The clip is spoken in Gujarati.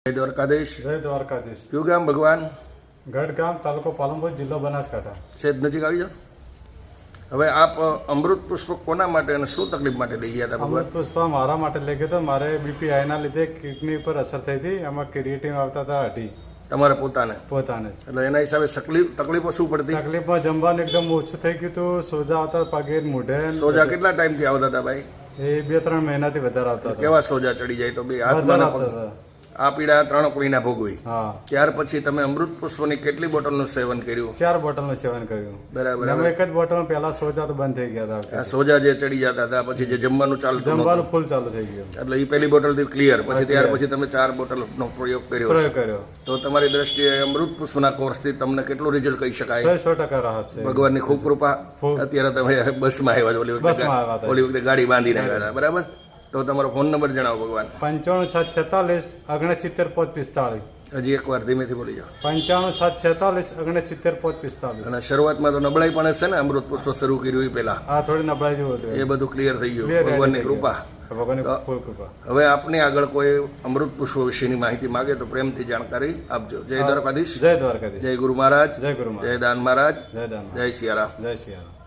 જય દ્વારકાધીશ. જય દ્વારકાધીશ. કયું ગામ ભગવાન? ગઢગામ, તાલુકો પાલનપુર, જિલ્લો બનાસકાંઠા. સેજ નજીક આવી જાઓ. હવે આપ અમૃત પુષ્પ કોના માટે અને શું તકલીફ માટે લઈ ગયા હતા ભગવાન? અમૃત પુષ્પ મારા માટે લઈ ગયો હતો. મારે બીપી હાઈના લીધે કિડની પર અસર થઈ હતી. એમાં ક્રિએટિન આવતા હતા 8. તમારા પોતાને પોતાને એટલે એના હિસાબે તકલીફો શું પડતી? તકલીફમાં જમવાનું એકદમ ઓછું થઈ ગયું હતું. સોજા આવતા પગે, મૂઢે. સોજા કેટલા ટાઈમથી આવતા હતા ભાઈ? એ 2-3 મહિનાથી વધારે આવતા હતા. કેવા સોજા ચડી જાય તો બે હાથમાં આ પીડા 3 કોઈના ભોગવી. હા. ત્યાર પછી તમે અમૃત પુષ્પની કેટલી બોટલનું સેવન કર્યું? 4 બોટલનું સેવન કર્યું. બરાબર. એમાં એક જ બોટલમાં પહેલા સોજા તો બંધ થઈ ગયા હતા. આ સોજા જે ચડી જતા હતા પછી જે જમવાનું ચાલતું જમવાનું ફૂલ ચાલુ થઈ ગયું. એટલે એ પહેલી બોટલથી ક્લિયર. પછી ત્યાર પછી તમે 4 બોટલનો પ્રયોગ કર્યો. તો તમારી દ્રષ્ટિએ અમૃત પુષ્પના કોર્સથી તમને કેટલું રિઝલ્ટ કહી શકાય? 100% રાહત છે. ભગવાનની ખૂબ કૃપા. અત્યારે તમે બસમાં આવ્યા છો, ઓલી વખતે ગાડી બાંધીને આવ્યા હતા. બરાબર. તો તમારો ફોન નંબર જણાવો ભગવાન. 95 646 69 45. હજી એકવાર ધીમેથી બોલી જાઓ. 95 646 69 45. અને શરૂઆતમાં તો નબળાઈ પણ હશે ને? અમૃત પુષ્પ શરૂ કર્યું એ પહેલા હા, થોડી નબળાઈ જેવું હતું. એ બધું ક્લિયર થઈ ગયું ભગવાનની કૃપા. ભગવાનની ફૂલ કૃપા. હવે આપની આગળ કોઈ અમૃત પુષ્પ વિશેની માહિતી માંગે તો પ્રેમથી જાણકારી આપજો. જય દ્વારકાધીશ. જય દ્વારકાધીશ. જય ગુરુ મહારાજ. જય ગુરુ મહારાજ. જય દાન મહારાજ. જય દાન. જય સિયારામ. જય સિયારામ.